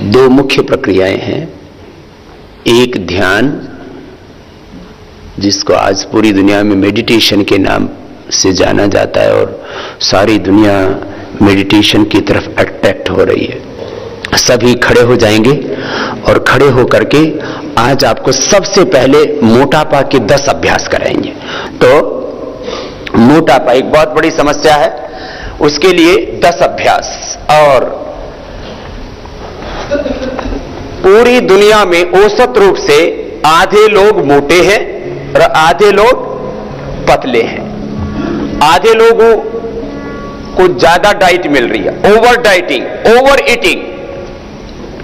दो मुख्य प्रक्रियाएं हैं। एक ध्यान, जिसको आज पूरी दुनिया में मेडिटेशन के नाम से जाना जाता है और सारी दुनिया मेडिटेशन की तरफ अट्रैक्ट हो रही है। सभी खड़े हो जाएंगे और खड़े होकर के आज आपको सबसे पहले मोटापा के 10 अभ्यास कराएंगे। तो मोटापा एक बहुत बड़ी समस्या है, उसके लिए 10 अभ्यास। और पूरी दुनिया में औसत रूप से आधे लोग मोटे हैं और आधे लोग पतले हैं। आधे लोगों को ज्यादा डाइट मिल रही है, ओवर डाइटिंग, ओवर ईटिंग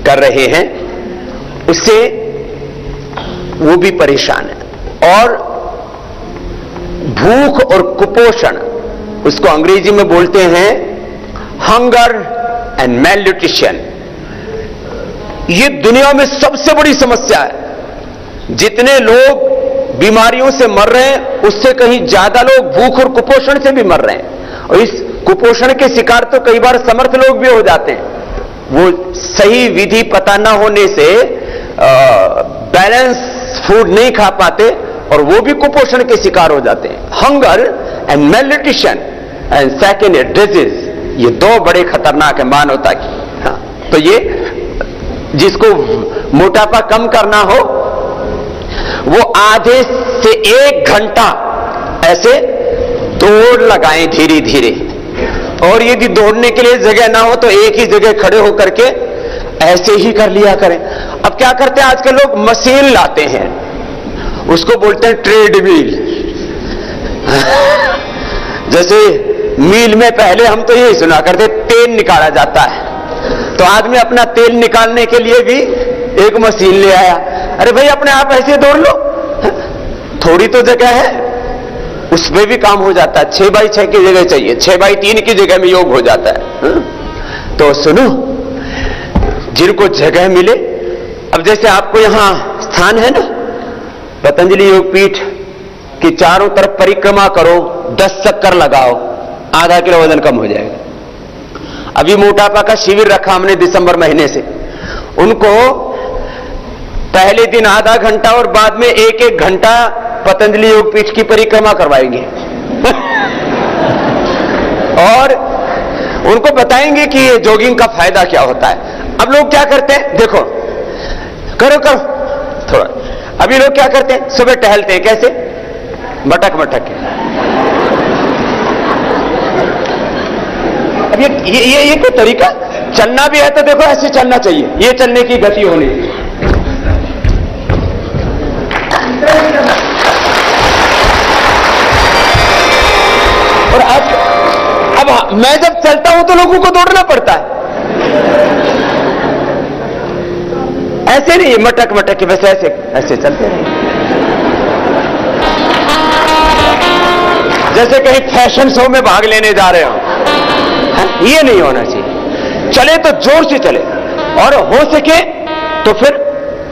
कर रहे हैं, उससे वो भी परेशान है। और भूख और कुपोषण, उसको अंग्रेजी में बोलते हैं हंगर एंड मेलन्यूट्रिशन, ये दुनिया में सबसे बड़ी समस्या है। जितने लोग बीमारियों से मर रहे हैं, उससे कहीं ज्यादा लोग भूख और कुपोषण से भी मर रहे हैं। और इस कुपोषण के शिकार तो कई बार समर्थ लोग भी हो जाते हैं। वो सही विधि पता ना होने से बैलेंस फूड नहीं खा पाते और वो भी कुपोषण के शिकार हो जाते हैं। Hunger and malnutrition and second disease, ये दो बड़े खतरनाक है मानवता की। हाँ, तो ये जिसको मोटापा कम करना हो, वो आधे से 1 घंटा ऐसे दौड़ लगाएं धीरे धीरे। और यदि दौड़ने के लिए जगह ना हो तो एक ही जगह खड़े होकर के ऐसे ही कर लिया करें। अब क्या करते हैं आजकल लोग, मशीन लाते हैं, उसको बोलते हैं ट्रेडमिल। जैसे मील में पहले हम तो यही सुना करते, तेल निकाला जाता है, तो आदमी अपना तेल निकालने के लिए भी एक मशीन ले आया। अरे भाई अपने आप ऐसे दौड़ लो, थोड़ी तो जगह है, उसमें भी काम हो जाता है। 6x6 की जगह चाहिए, 6x3 की जगह में योग हो जाता है। तो सुनो, जिनको जगह मिले, अब जैसे आपको यहां स्थान है ना, पतंजलि योग पीठ की चारों तरफ परिक्रमा करो, 10 चक्कर लगाओ, आधा किलो वजन कम हो जाएगा। अभी मोटापा का शिविर रखा हमने दिसंबर महीने से, उनको पहले दिन आधा घंटा और बाद में 1-1 घंटा पतंजलि योग पीठ की परिक्रमा करवाएंगे। और उनको बताएंगे कि ये जॉगिंग का फायदा क्या होता है। अब लोग क्या करते हैं, देखो, करो करो थोड़ा। अभी लोग क्या करते हैं, सुबह टहलते हैं, कैसे, मटक मटक के। अब ये कोई तरीका, चलना भी है तो देखो ऐसे चलना चाहिए, ये चलने की गति होनी। और अब मैं जब चलता हूं तो लोगों को दौड़ना पड़ता है, ऐसे नहीं मटक मटक के, बस ऐसे ऐसे चलते रहे, जैसे कहीं फैशन शो में भाग लेने जा रहे हो। ये नहीं होना चाहिए। चले तो जोर से चले, और हो सके तो फिर,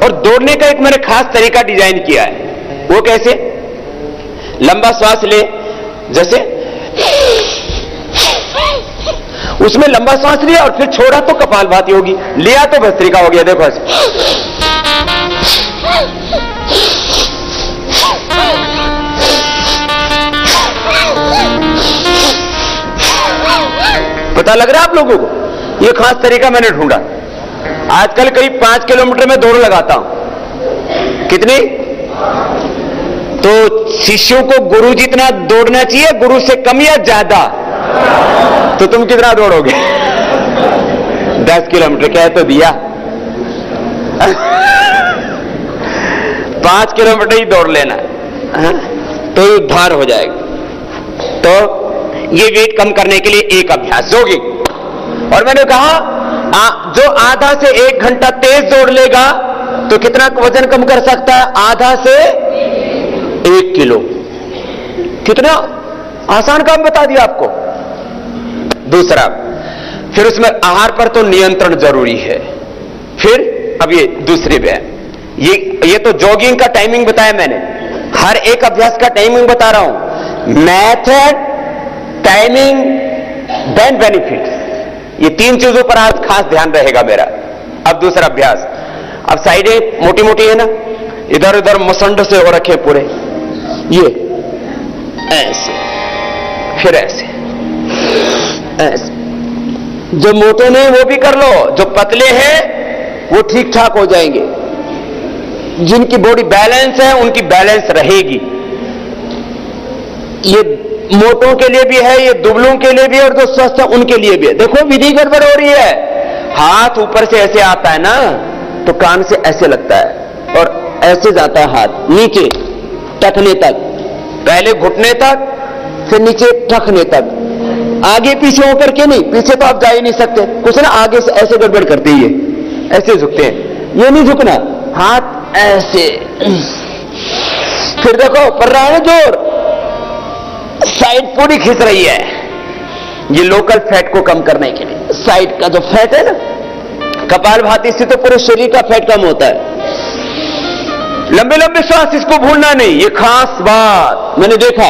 और दौड़ने का एक मैंने खास तरीका डिजाइन किया है। वो कैसे, लंबा श्वास ले, जैसे उसमें लंबा श्वास लिया और फिर छोड़ा तो कपालभाति होगी, लिया तो भस्त्रिका हो गया। देखो ऐसे, पता लग रहा है आप लोगों को? ये खास तरीका मैंने ढूंढा। आजकल करीब 5 किलोमीटर में दौड़ लगाता हूं। कितनी? तो शिष्यों को गुरु जितना दौड़ना चाहिए, गुरु से कम या ज्यादा? तो तुम कितना दौड़ोगे? 10 किलोमीटर कह तो दिया। 5 किलोमीटर ही दौड़ लेना, तो उद्धार हो जाएगा। तो ये वेट कम करने के लिए एक अभ्यास, जॉगिंग। और मैंने कहा जो आधा से 1 घंटा तेज दौड़ लेगा तो कितना वजन कम कर सकता है? आधा से 1 किलो। कितना आसान काम बता दिया आपको। दूसरा, फिर उसमें आहार पर तो नियंत्रण जरूरी है। फिर अब ये दूसरी व्यायाम, ये तो जॉगिंग का टाइमिंग बताया मैंने, हर एक अभ्यास का टाइमिंग बता रहा हूं। मेथड, टाइमिंग, देन बेनिफिट्स, ये 3 चीजों पर आज खास ध्यान रहेगा मेरा। अब दूसरा अभ्यास। अब साइडें मोटी मोटी है ना, इधर उधर मसंड से हो रखे पूरे, ये ऐसे, फिर ऐसे ऐसे। जो मोटे नहीं वो भी कर लो, जो पतले हैं वो ठीक ठाक हो जाएंगे। जिनकी बॉडी बैलेंस है उनकी बैलेंस रहेगी। ये मोटों के लिए भी है, ये दुबलों के लिए भी है, और जो स्वस्थ है उनके लिए भी है। देखो विधि गड़बड़ हो रही है। हाथ ऊपर से ऐसे आता है ना तो कान से ऐसे लगता है और ऐसे जाता है हाथ नीचे टखने तक, पहले घुटने तक, फिर नीचे टखने तक, आगे पीछे होकर के नहीं। पीछे तो आप जा ही नहीं सकते, कुछ ना आगे से ऐसे गड़बड़ करते ही ऐसे झुकते हैं, ये नहीं झुकना, हाथ ऐसे। फिर देखो पड़ रहा है जोर, साइड पूरी खिंच रही है, ये लोकल फैट को कम करने के लिए। साइड का जो फैट है ना, कपालभाति से तो पूरे शरीर का फैट कम होता है। लंबे लंबे श्वास, इसको भूलना नहीं, ये खास बात मैंने देखा।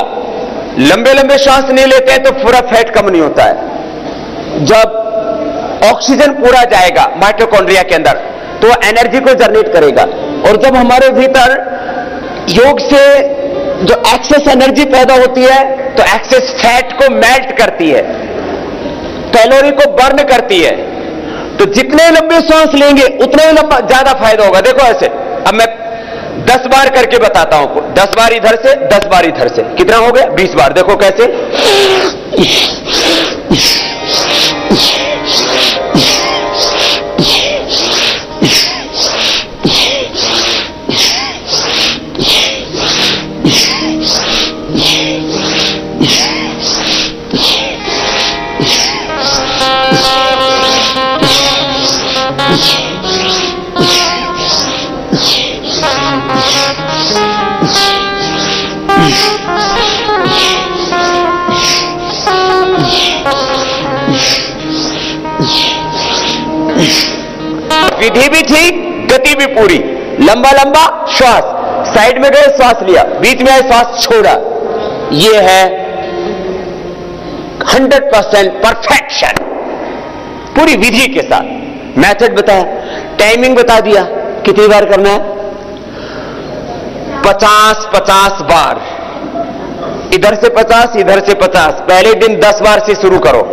लंबे लंबे श्वास नहीं लेते हैं तो पूरा फैट कम नहीं होता है। जब ऑक्सीजन पूरा जाएगा माइटोकॉन्ड्रिया के अंदर तो एनर्जी को जनरेट करेगा, और जब हमारे भीतर योग से जो एक्सेस एनर्जी पैदा होती है तो एक्सेस फैट को मेल्ट करती है, कैलोरी को बर्न करती है। तो जितने लंबे सांस लेंगे उतना ही लंबा ज्यादा फायदा होगा। देखो ऐसे, अब मैं 10 बार करके बताता हूं, 10 बार इधर से, 10 बार इधर से, कितना हो गया? 20 बार। देखो कैसे, विधि भी ठीक, गति भी पूरी। लंबा लंबा श्वास, साइड में गए श्वास लिया, बीच में आए श्वास छोड़ा। ये है 100% परफेक्शन, पूरी विधि के साथ। मेथड बताया, टाइमिंग बता दिया, कितनी बार करना है? 50-50 बार, इधर से 50, इधर से 50। पहले दिन 10 बार से शुरू करो,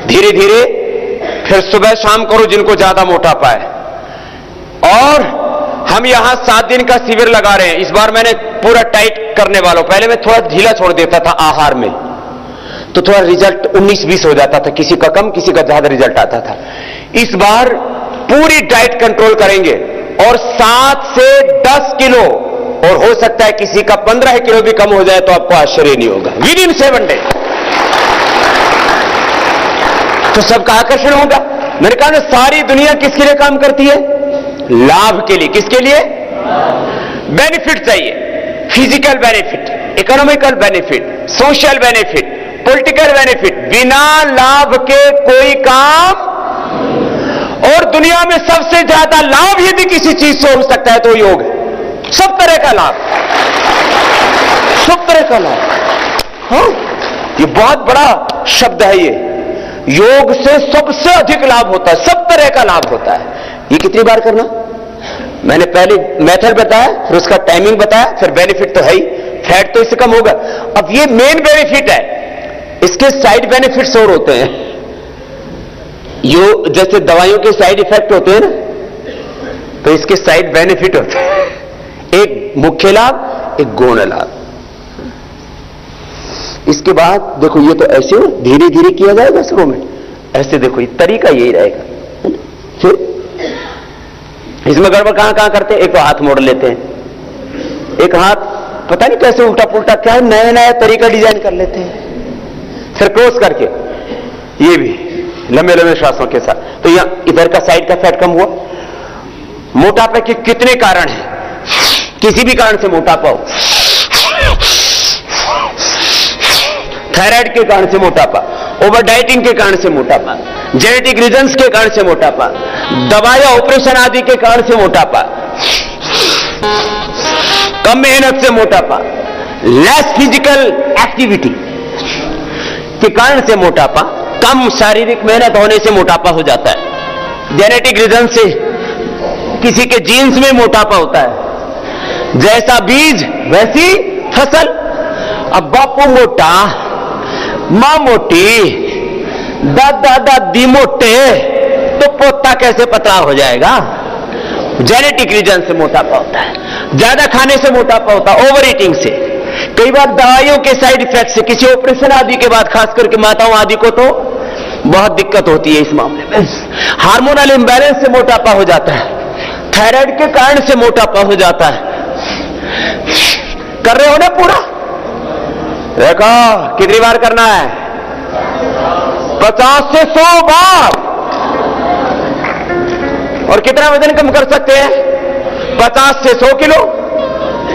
धीरे धीरे फिर सुबह शाम करो जिनको ज्यादा मोटापा है। और हम यहां 7 दिन का शिविर लगा रहे हैं। इस बार मैंने पूरा टाइट करने वालों, पहले मैं थोड़ा ढीला छोड़ देता था आहार में, तो थोड़ा रिजल्ट 19-20 हो जाता था, किसी का कम किसी का ज्यादा रिजल्ट आता था। इस बार पूरी डाइट कंट्रोल करेंगे और 7 से 10 किलो, और हो सकता है किसी का 15 किलो भी कम हो जाए तो आपको आश्चर्य नहीं होगा, विद इन 7 डेज। तो सबका आकर्षण होगा। मैंने कहा ना, सारी दुनिया किसके लिए काम करती है? लाभ के लिए। किसके लिए? बेनिफिट चाहिए, physical benefit, economical benefit, social benefit, political benefit. बिना लाभ के कोई काम। और दुनिया में सबसे ज्यादा लाभ यदि किसी चीज से हो सकता है तो योग है। सब तरह का लाभ, सब तरह का लाभ। हाँ, ये बहुत बड़ा शब्द है ये। योग से सबसे अधिक लाभ होता है, सब तरह का लाभ होता है। ये कितनी बार करना? मैंने पहले मेथड बताया, फिर उसका टाइमिंग बताया, फिर बेनिफिट तो है ही, फैट तो इससे कम होगा। अब ये मेन बेनिफिट है, इसके साइड बेनिफिट्स और होते हैं। यो जैसे दवाइयों के साइड इफेक्ट होते हैं ना, तो इसके साइड बेनिफिट होते हैं। एक मुख्य लाभ, एक गौण लाभ। इसके बाद देखो, ये तो ऐसे धीरे धीरे किया जाएगा शुरू में, ऐसे देखो, ये तरीका यही रहेगा। फिर इसमें गड़बड़ कहां कहां करते हैं? एक तो हाथ मोड़ लेते हैं, एक हाथ पता नहीं कैसे उल्टा पुल्टा क्या नया नया तरीका डिजाइन कर लेते हैं। फिर क्रॉस करके, ये भी लंबे लंबे श्वासों के साथ। तो यहां इधर का साइड का फैट कम हुआ। मोटापे के कितने कारण हैं? किसी भी कारण से मोटापा हो, थायराइड के कारण से मोटापा, ओवर डाइटिंग के कारण से मोटापा, जेनेटिक रीजंस के कारण से मोटापा, दवा या ऑपरेशन आदि के कारण से मोटापा, कम मेहनत से मोटापा, लेस फिजिकल एक्टिविटी के कारण से मोटापा, कम शारीरिक मेहनत होने से मोटापा हो जाता है। जेनेटिक रीजन से किसी के जीन्स में मोटापा होता है, जैसा बीज वैसी फसल। अब बापू मोटा, मां मोटी, दादा दादी मोटे, तो पोता कैसे पतला हो जाएगा? जेनेटिक रीजन से मोटापा होता है, ज्यादा खाने से मोटापा होता है, ओवर ईटिंग से, कई बार दवाइयों के साइड इफेक्ट से, किसी ऑपरेशन आदि के बाद, खास करके माताओं आदि को तो बहुत दिक्कत होती है इस मामले में। हार्मोनल इंबैलेंस से मोटापा हो जाता है, थायराइड के कारण से मोटापा हो जाता है। कर रहे हो ना पूरा? देखो कितनी बार करना है? 50 से 100 बार। और कितना वजन कम कर सकते हैं? 50 से 100 किलो।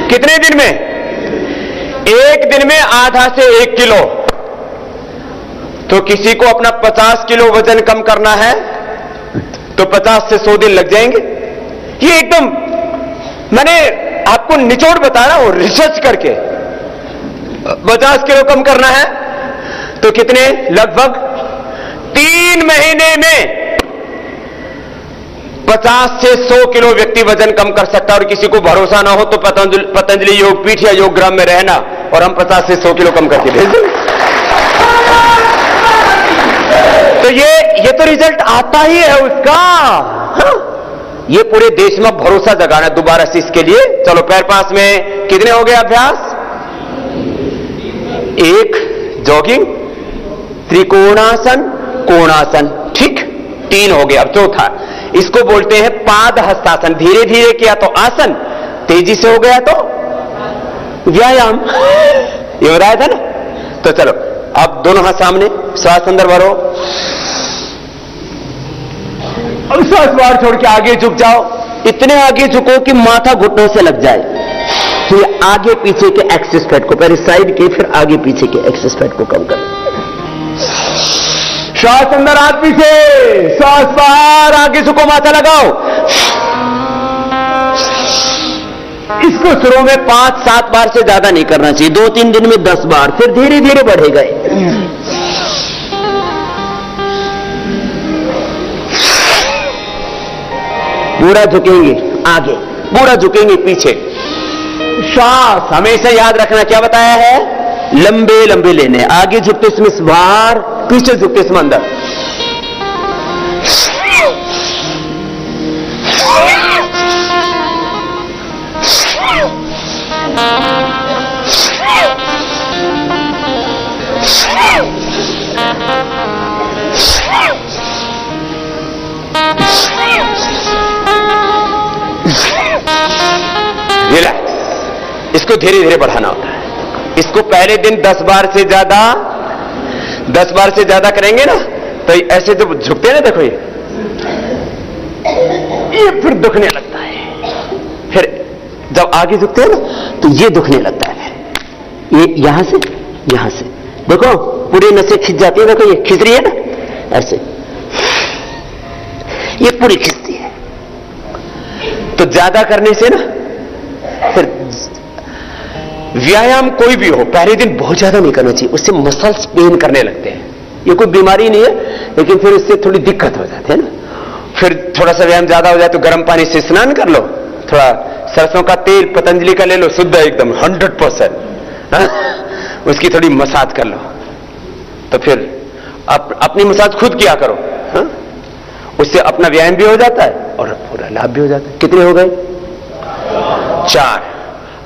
कितने दिन में? एक दिन में आधा से 1 किलो। तो किसी को अपना 50 किलो वजन कम करना है तो 50 से 100 दिन लग जाएंगे। ये एकदम मैंने आपको निचोड़ बता रहा हूं रिसर्च करके। 50 किलो कम करना है तो कितने? लगभग 3 महीने में 50 से 100 किलो व्यक्ति वजन कम कर सकता है। और किसी को भरोसा ना हो तो पतंजलि योग पीठ या योग ग्राम में रहना और हम 50 से 100 किलो कम करके भेज देंगे। तो ये तो रिजल्ट आता ही है उसका। हाँ? ये पूरे देश में भरोसा जगाना दोबारा से इसके लिए। चलो पैर पास में कितने हो गए अभ्यास? 1 जॉगिंग, त्रिकोणासन, कोणासन, ठीक 3 हो गए। अब चौथा, इसको बोलते हैं पाद हस्तासन। धीरे धीरे किया तो आसन, तेजी से हो गया तो व्यायाम। ये हो रहा था ना? तो चलो अब दोनों हाथ सामने, श्वास अंदर भरो, अब श्वास बाहर छोड़ के आगे झुक जाओ। इतने आगे झुको कि माथा घुटनों से लग जाए। तो ये आगे पीछे के एक्सिस फैट को, पहले साइड के फिर आगे पीछे के एक्सिस फैट को कम करो। श्वास अंदर, हाथ पीछे, श्वास बाहर, आगे झुको, माथा लगाओ। इसको शुरू में 5-7 बार से ज्यादा नहीं करना चाहिए, 2-3 दिन में 10 बार, फिर धीरे धीरे बढ़ेगा। पूरा झुकेंगे आगे, पूरा झुकेंगे पीछे। श्वास हमेशा याद रखना, क्या बताया है? लंबे लंबे लेने, आगे झुकते इसमें बाहर, पीछे झुकते इसमें अंदर। रिलैक्स। इसको धीरे धीरे बढ़ाना होता है। इसको पहले दिन 10 बार से ज्यादा करेंगे ना तो ऐसे जब झुकते हैं ना, देखो ये फिर दुखने लगता है। फिर जब आगे झुकते हैं ना तो ये दुखने लगता है। ये यहां से देखो पूरी नसें खिंच जाती है। देखो ये खिंच रही है ना, ऐसे ये पूरी खिंचती है। तो ज्यादा करने से ना फिर व्यायाम कोई भी हो पहले दिन बहुत ज्यादा नहीं करना चाहिए, उससे मसल्स पेन करने लगते हैं। ये कोई बीमारी नहीं है, लेकिन फिर इससे थोड़ी दिक्कत हो जाती है ना। फिर थोड़ा सा व्यायाम ज्यादा हो जाए तो गर्म पानी से स्नान कर लो, थोड़ा सरसों का तेल पतंजलि का ले लो, शुद्ध एकदम 100%, उसकी थोड़ी मसाज कर लो। तो फिर अपनी मसाज खुद किया करो, हा? उससे अपना व्यायाम भी हो जाता है और पूरा लाभ भी हो जाता है। कितने हो गए? 4।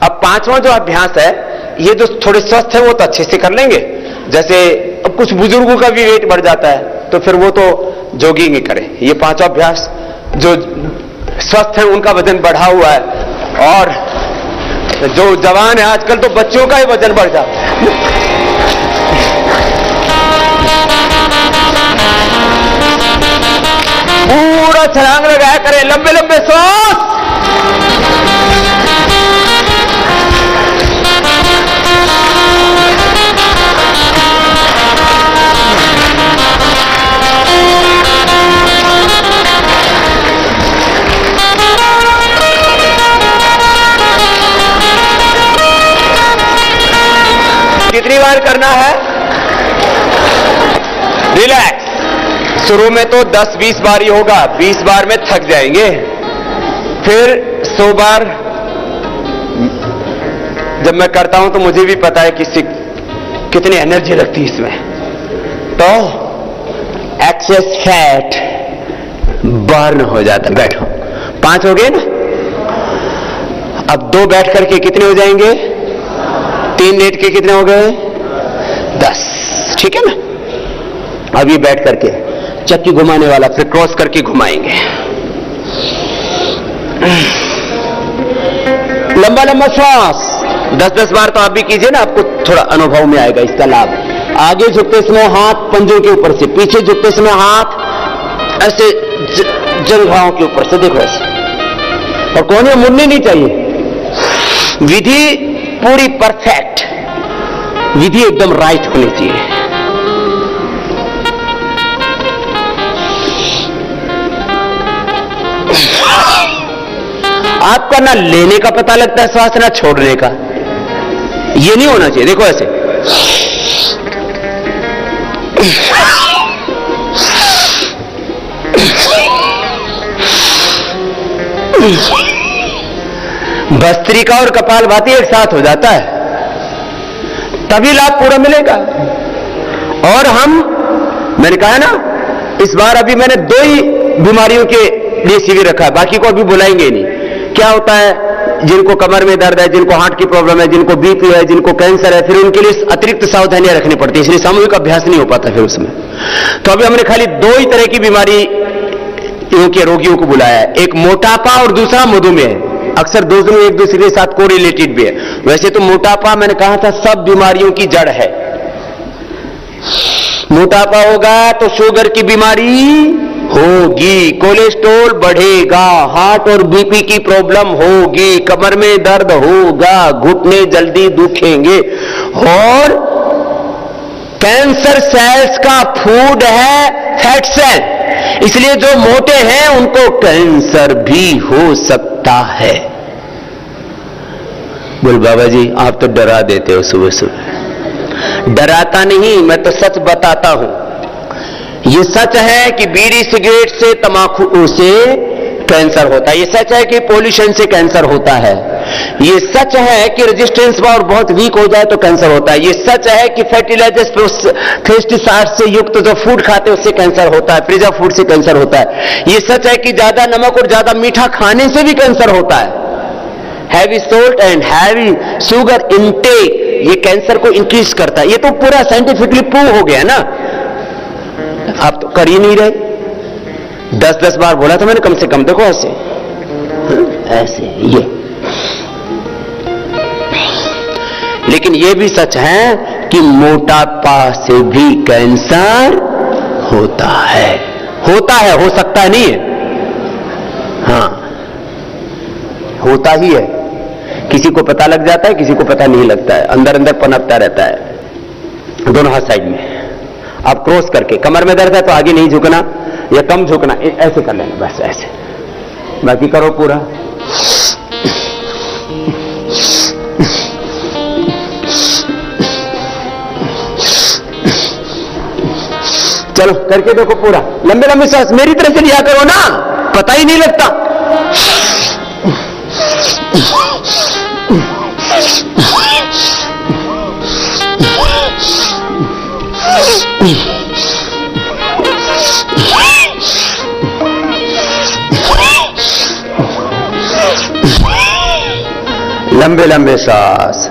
अब 5वां जो अभ्यास है, ये जो थोड़े स्वस्थ है वो तो अच्छे से कर लेंगे। जैसे अब कुछ बुजुर्गों का भी वेट बढ़ जाता है तो फिर वो तो जॉगिंग ही करें। ये 5वां अभ्यास जो स्वस्थ है उनका वजन बढ़ा हुआ है, और जो जवान है आजकल तो बच्चों का ही वजन बढ़ जाता है। पूरा छलांग लगाया करें, लंबे लंबे श्वास। कितनी बार करना है? रिलैक्स, शुरू में तो 10-20 बार ही होगा, 20 बार में थक जाएंगे, फिर 100 बार जब मैं करता हूं तो मुझे भी पता है कि कितनी एनर्जी लगती है इसमें। तो एक्सेस फैट बर्न हो जाता है। बैठो, 5 हो गए ना, अब 2 बैठ करके कितने हो जाएंगे, 3 लेट के कितने हो गए, 10, ठीक है ना। अब ये बैठ करके चक्की घुमाने वाला, फिर क्रॉस करके घुमाएंगे, लंबा लंबा श्वास 10-10 बार तो आप भी कीजिए ना, आपको थोड़ा अनुभव में आएगा इसका लाभ। आगे झुकते समय हाथ पंजों के ऊपर से, पीछे झुकते समय हाथ ऐसे जंघाओं के ऊपर से, देखो ऐसे, और कोने मुड़ने नहीं चाहिए। विधि पूरी परफेक्ट, विधि एकदम राइट होनी चाहिए। आपका ना लेने का पता लगता है श्वास, ना छोड़ने का, ये नहीं होना चाहिए। देखो ऐसे, भस्त्रिका और कपालभाति एक साथ हो जाता है, तभी लाभ पूरा मिलेगा। और मैंने कहा ना, इस बार अभी मैंने 2 ही बीमारियों के लिए शिविर रखा है, बाकी को अभी बुलाएंगे नहीं। क्या होता है, जिनको कमर में दर्द है, जिनको हार्ट की प्रॉब्लम है, जिनको बीपी है, जिनको कैंसर है, फिर उनके लिए अतिरिक्त सावधानियां रखनी पड़ती है, इसलिए सामूहिक अभ्यास नहीं हो पाता फिर उसमें। तो अभी हमने खाली 2 ही तरह की बीमारी के रोगियों को बुलाया है, एक मोटापा और दूसरा मधुमेह। अक्सर दोनों एक दूसरे के साथ कोरिलेटेड भी है। वैसे तो मोटापा, मैंने कहा था, सब बीमारियों की जड़ है। मोटापा होगा तो शुगर की बीमारी होगी, कोलेस्ट्रॉल बढ़ेगा, हार्ट और बीपी की प्रॉब्लम होगी, कमर में दर्द होगा, घुटने जल्दी दुखेंगे। और कैंसर सेल्स का फूड है फैट सेल, इसलिए जो मोटे हैं उनको कैंसर भी हो सकता है। बोल बाबा जी, आप तो डरा देते हो सुबह सुबह। डराता नहीं, मैं तो सच बताता हूं। ये सच है कि बीड़ी सिगरेट से, तंबाकू से कैंसर होता है, ये सच है कि पोल्यूशन से कैंसर होता है, ये सच है कि रेजिस्टेंस पावर बहुत वीक हो जाए तो कैंसर होता है, ये सच है कि फर्टिलाइजर्स, पेस्टिसाइड से युक्त जो फूड खाते हैं उससे कैंसर होता है, प्रिजर्व फूड से कैंसर होता है, ये सच है कि ज्यादा नमक और ज्यादा मीठा खाने से भी कैंसर होता है। Heavy salt and heavy sugar intake ये कैंसर को इंक्रीज करता है। ये तो पूरा साइंटिफिकली प्रूव हो गया ना, आप तो कर ही नहीं रहे। 10-10 बार बोला था मैंने, कम से कम देखो ऐसे ऐसे ये। लेकिन ये भी सच है कि मोटापा से भी कैंसर होता है, हो सकता नहीं है, हाँ होता ही है। किसी को पता लग जाता है, किसी को पता नहीं लगता है, अंदर अंदर पनपता रहता है। दोनों हाथ साइड में, आप क्रॉस करके, कमर में दर्द है तो आगे नहीं झुकना या कम झुकना, ऐसे कर लेना बस, ऐसे। बाकी करो पूरा। चलो करके देखो पूरा, लंबे लंबे सांस मेरी तरफ से लिया करो ना, पता ही नहीं लगता। लंबे लंबे सांस।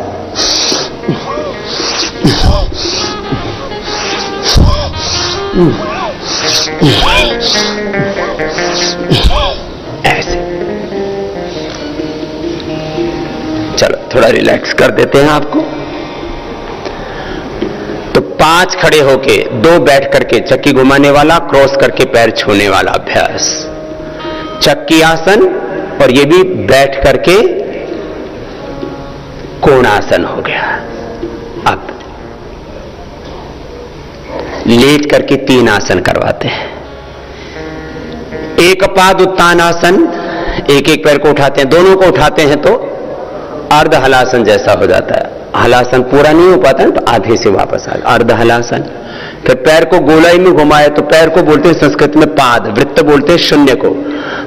ऐसे। चलो थोड़ा रिलैक्स कर देते हैं आपको। तो 5 खड़े होके, 2 बैठ करके, चक्की घुमाने वाला, क्रॉस करके पैर छूने वाला अभ्यास, चक्की आसन, और ये भी बैठ करके कोणासन हो गया। अब लेट करके 3 आसन करवाते हैं। एक पाद उत्तान आसन, एक एक पैर को उठाते हैं, दोनों को उठाते हैं तो अर्ध हलासन जैसा हो जाता है। हलासन पूरा नहीं हो पाता है तो आधे से वापस आ, अर्ध हलासन। फिर पैर को गोलाई में घुमाए तो पैर को बोलते हैं संस्कृत में पाद, वृत्त बोलते हैं शून्य को,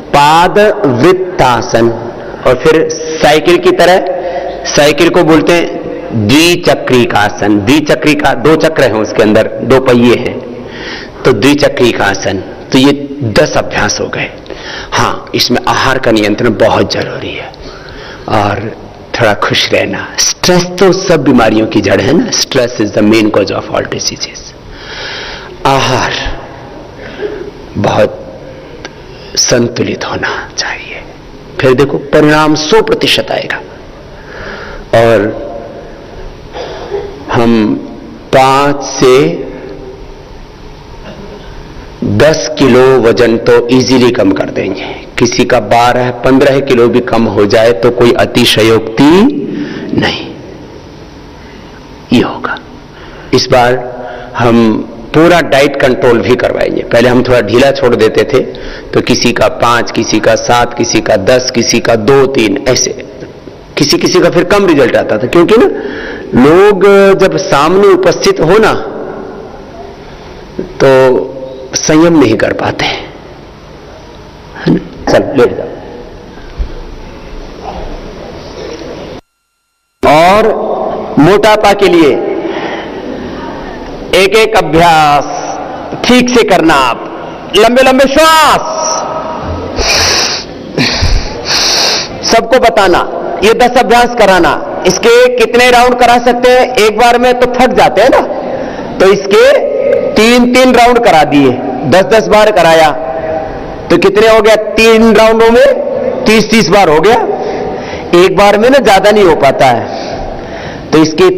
पाद वृत्तासन। और फिर साइकिल की तरह, साइकिल को बोलते हैं द्विचक्रिकासन। द्विचक्रिका, दो चक्र हैं उसके अंदर, दो पहिए हैं, तो द्विचक्रिकासन। तो ये 10 अभ्यास हो गए। हाँ, इसमें आहार का नियंत्रण बहुत जरूरी है और थोड़ा खुश रहना। स्ट्रेस तो सब बीमारियों की जड़ है ना, stress is the main cause of all diseases. आहार बहुत संतुलित होना चाहिए, फिर देखो परिणाम 100% आएगा। और हम 5 से 10 किलो वजन तो इजीली कम कर देंगे। किसी का 12-15 किलो भी कम हो जाए तो कोई अतिशयोक्ति नहीं, ये होगा। इस बार हम पूरा डाइट कंट्रोल भी करवाएंगे। पहले हम थोड़ा ढीला छोड़ देते थे, तो किसी का 5, किसी का 7, किसी का 10, किसी का 2-3, ऐसे किसी किसी का फिर कम रिजल्ट आता था, क्योंकि ना लोग जब सामने उपस्थित हो ना तो संयम नहीं कर पाते, है ना। चल लेट जाओ। और मोटापा के लिए एक एक अभ्यास ठीक से करना। आप लंबे लंबे श्वास, सबको बताना, ये 10 अभ्यास कराना। इसके कितने राउंड करा सकते हैं? एक बार में तो थक जाते हैं ना, तो इसके 3-3 राउंड करा दिए, 10-10 बार कराया तो कितने हो गया? 3 राउंडों में 30-30 बार हो गया। एक बार में ना ज्यादा नहीं हो पाता है, तो इसके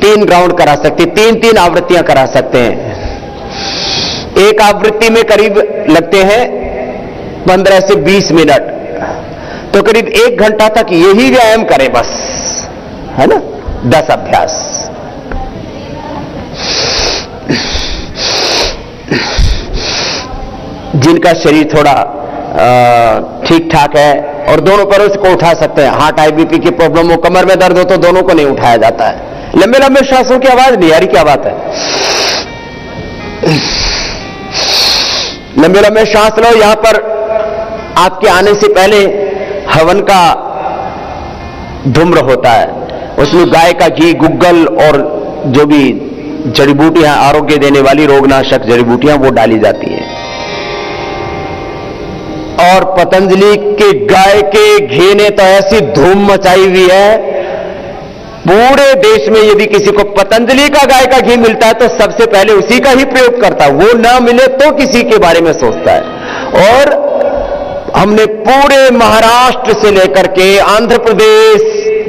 3 राउंड करा सकते, 3-3 आवृत्तियां करा सकते हैं। एक आवृत्ति में करीब लगते हैं 15 से 20 मिनट, तो करीब 1 घंटा तक यही व्यायाम करें बस, है ना। 10 अभ्यास। जिनका शरीर थोड़ा ठीक ठाक है और दोनों पैरों से को उठा सकते हैं, हार्ट हाई बीपी की प्रॉब्लम हो, कमर में दर्द हो, तो दोनों को नहीं उठाया जाता है। लंबे लंबे श्वासों की आवाज नहीं आ रही, क्या बात है? लंबे लंबे श्वास लो। यहां पर आपके आने से पहले हवन का धूम्र होता है, उसमें गाय का घी, गुग्गल और जो भी जड़ी बूटियां, आरोग्य देने वाली रोगनाशक जड़ी बूटियां, वो डाली जाती हैं। और पतंजलि के गाय के घी ने तो ऐसी धूम मचाई हुई है, पूरे देश में यदि किसी को पतंजलि का गाय का घी मिलता है तो सबसे पहले उसी का ही प्रयोग करता है, वो ना मिले तो किसी के बारे में सोचता है। और हमने पूरे महाराष्ट्र से लेकर के आंध्र प्रदेश,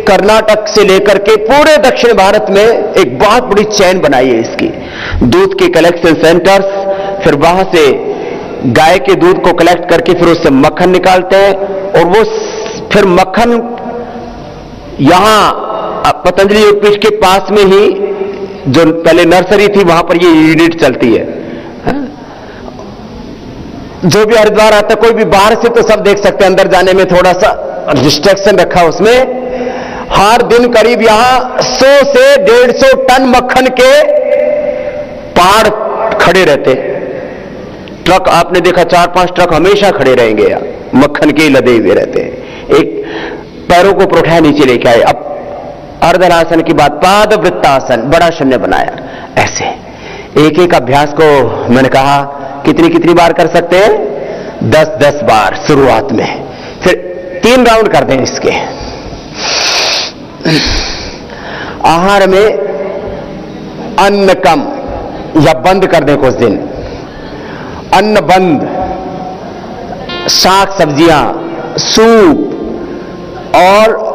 कर्नाटक से लेकर के पूरे दक्षिण भारत में एक बहुत बड़ी चेन बनाई है इसकी। दूध के कलेक्शन सेंटर्स, फिर वहां से गाय के दूध को कलेक्ट करके फिर उससे मक्खन निकालते हैं, और वो फिर मक्खन यहां पतंजलि योगपीठ के पास में ही जो पहले नर्सरी थी वहां पर ये यूनिट चलती है। जो भी हरिद्वार आता, कोई भी बाहर से तो सब देख सकते हैं, अंदर जाने में थोड़ा सा रिस्ट्रिक्शन रखा उसमें। हर दिन करीब यहां 100 से 150 टन मक्खन के पहाड़ खड़े रहते। ट्रक आपने देखा, 4-5 ट्रक हमेशा खड़े रहेंगे यहां, मक्खन के लदे हुए रहते हैं। एक पैरों को उठाया नीचे लेके आए। अब अर्धनासन की बात, पाद वृत्तासन, बड़ा शून्य बनाया। ऐसे एक एक अभ्यास को मैंने कहा कितनी बार कर सकते हैं? 10-10 बार शुरुआत में, फिर 3 राउंड कर दें इसके। आहार में अन्न कम या बंद कर दें कुछ दिन, अन्न बंद, साग सब्जियां, सूप और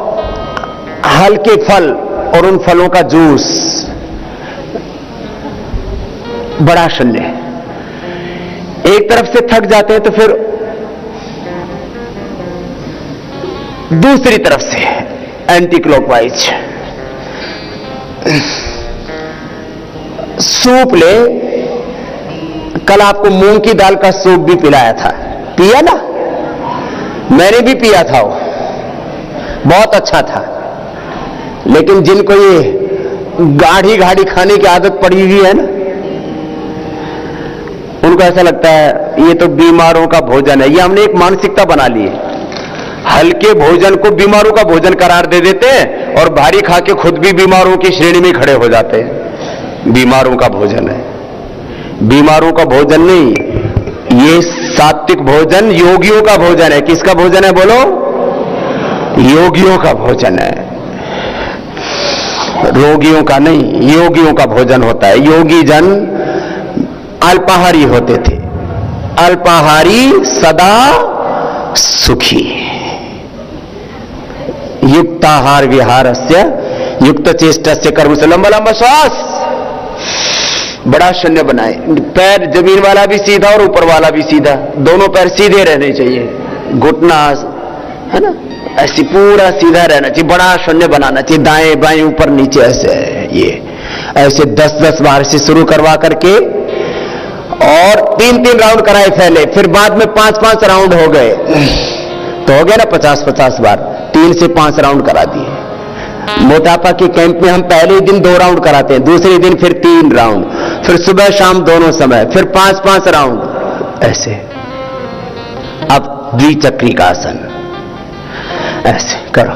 हल्के फल और उन फलों का जूस, बड़ा शून्य। एक तरफ से थक जाते हैं तो फिर दूसरी तरफ से एंटी क्लॉकवाइज। सूप ले, कल आपको मूंग की दाल का सूप भी पिलाया था, पिया ना? मैंने भी पिया था, वो बहुत अच्छा था। लेकिन जिनको ये गाढ़ी गाढ़ी खाने की आदत पड़ी हुई है ना, उनको ऐसा लगता है ये तो बीमारों का भोजन है। ये हमने एक मानसिकता बना ली है, हल्के भोजन को बीमारों का भोजन करार दे देते हैं और भारी खा के खुद भी बीमारों की श्रेणी में खड़े हो जाते हैं। बीमारों का भोजन है, बीमारों का भोजन नहीं, ये सात्विक भोजन योगियों का भोजन है। किसका भोजन है बोलो? योगियों का भोजन है, रोगियों का नहीं, योगियों का भोजन होता है। योगी जन अल्पाहारी होते थे, अल्पाहारी सदा सुखी। युक्ताहार विहारस्य युक्त चेष्टस्य कर्म से, लंबा लंबा श्वास, बड़ा शून्य बनाए, पैर जमीन वाला भी सीधा और ऊपर वाला भी सीधा, दोनों पैर सीधे रहने चाहिए, घुटना है ना ऐसी पूरा सीधा रहना चाहिए, बड़ा शून्य बनाना चाहिए, दाएं बाएं ऊपर नीचे ऐसे। ये ऐसे 10-10 बार से शुरू करवा करके और 3-3 राउंड कराए पहले, फिर बाद में 5-5 राउंड हो गए तो हो गया ना 50-50 बार, 3 से 5 राउंड करा दिए। मोटापा के कैंप में हम पहले दिन 2 राउंड कराते हैं, दूसरे दिन फिर 3 राउंड, फिर सुबह शाम दोनों समय, फिर 5-5 राउंड ऐसे। अब द्विचक्री का आसन ऐसे करो,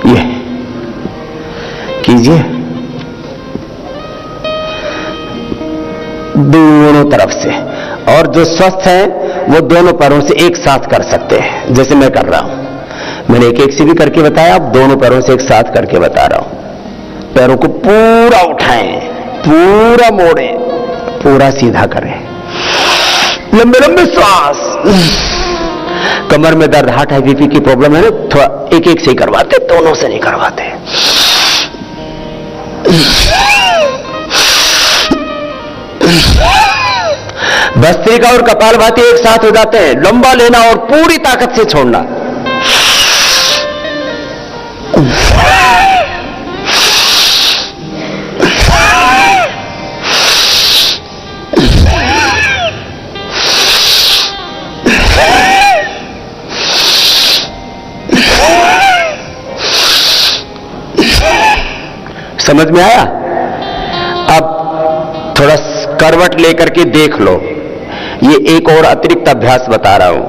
ये कीजिए दोनों तरफ से। और जो स्वस्थ हैं वो दोनों पैरों से एक साथ कर सकते हैं, जैसे मैं कर रहा हूं। मैंने एक एक से भी करके बताया, अब दोनों पैरों से एक साथ करके बता रहा हूं। पैरों को पूरा उठाएं, पूरा मोड़ें, पूरा सीधा करें, लंबे लंबे श्वास। कमर में दर्द, हार्ट हाई बीपी की प्रॉब्लम है ना, थोड़ा एक एक से ही करवाते, दोनों से नहीं करवाते। भस्त्रिका और कपालभाति एक साथ हो जाते हैं, लंबा लेना और पूरी ताकत से छोड़ना। समझ में आया? अब थोड़ा करवट लेकर के देख लो, ये एक और अतिरिक्त अभ्यास बता रहा हूं।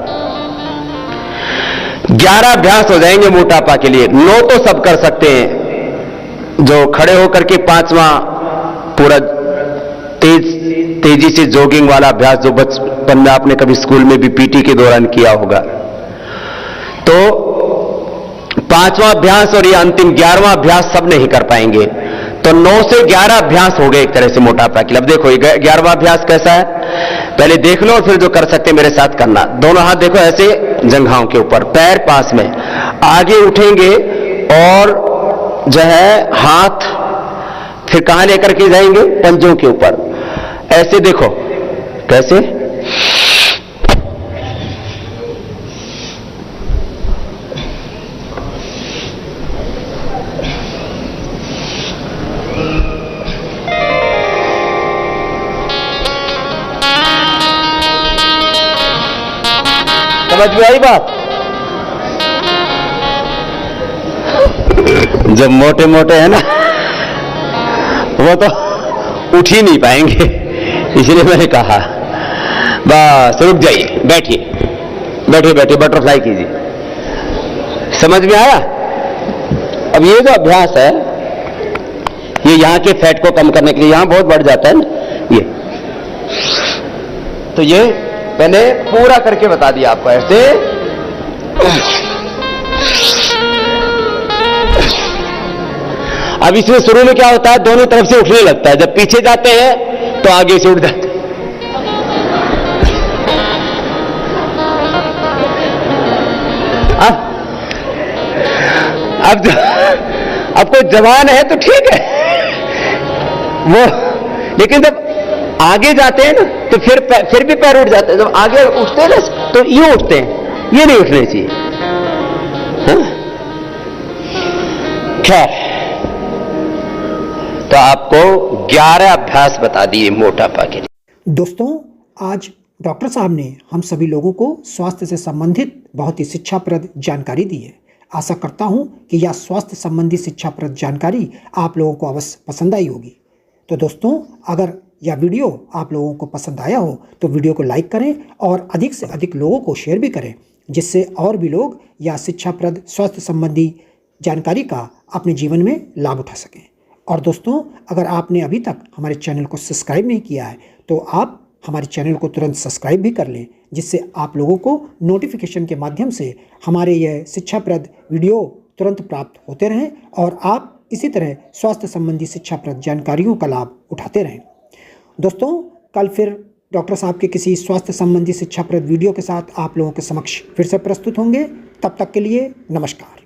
11 अभ्यास हो जाएंगे मोटापा के लिए, 9 तो सब कर सकते हैं। जो खड़े होकर के 5वां पूरा तेजी से जॉगिंग वाला अभ्यास, जो बचपन में आपने कभी स्कूल में भी पीटी के दौरान किया होगा, तो 5वां अभ्यास और ये अंतिम 11वां अभ्यास सब नहीं कर पाएंगे। तो 9 से 11 अभ्यास हो गए एक तरह से मोटापा के लिए। अब देखो 11वां अभ्यास कैसा है, पहले देख लो और फिर जो कर सकते मेरे साथ करना। दोनों हाथ देखो ऐसे जंघाओं के ऊपर, पैर पास में, आगे उठेंगे और जो है हाथ फिर कहां लेकर के जाएंगे? पंजों के ऊपर ऐसे। देखो कैसे, समझ में आई बात? जब मोटे मोटे है ना वो तो उठ ही नहीं पाएंगे, इसलिए मैंने कहा बस रुक जाइए, बैठिए, बैठिए बैठिए, बटरफ्लाई कीजिए। समझ में आया? अब ये जो अभ्यास है ये यहां के फैट को कम करने के लिए, यहां बहुत बढ़ जाता है ना ये, तो ये मैंने पूरा करके बता दिया आपको ऐसे। अब इसमें शुरू में क्या होता है, दोनों तरफ से उठने लगता है, जब पीछे जाते हैं तो आगे से उठ जाते हैं। अब कोई जवान है तो ठीक है वो, लेकिन जब आगे जाते हैं ना तो फिर भी पैर उठ जाते हैं। जब आगे उठते हैं ना तो ये उठते हैं, ये नहीं उठने चाहिए। खैर, तो आपको 11 अभ्यास बता दिए मोटापा के लिए। दोस्तों, आज डॉक्टर साहब ने हम सभी लोगों को स्वास्थ्य से संबंधित बहुत ही शिक्षाप्रद जानकारी दी है। आशा करता हूं कि यह स्वास्थ्य संबंधी शिक्षाप्रद जानकारी आप लोगों को अवश्य पसंद आई होगी। तो दोस्तों, अगर यह वीडियो आप लोगों को पसंद आया हो तो वीडियो को लाइक करें और अधिक से अधिक लोगों को शेयर भी करें, जिससे और भी लोग यह शिक्षाप्रद स्वास्थ्य संबंधी जानकारी का अपने जीवन में लाभ उठा सकें। और दोस्तों, अगर आपने अभी तक हमारे चैनल को सब्सक्राइब नहीं किया है तो आप हमारे चैनल को तुरंत सब्सक्राइब भी कर लें, जिससे आप लोगों को नोटिफिकेशन के माध्यम से हमारे यह शिक्षाप्रद वीडियो तुरंत प्राप्त होते रहें और आप इसी तरह स्वास्थ्य संबंधी शिक्षाप्रद जानकारियों का लाभ उठाते रहें। दोस्तों, कल फिर डॉक्टर साहब के किसी स्वास्थ्य संबंधी शिक्षाप्रद वीडियो के साथ आप लोगों के समक्ष फिर से प्रस्तुत होंगे। तब तक के लिए नमस्कार।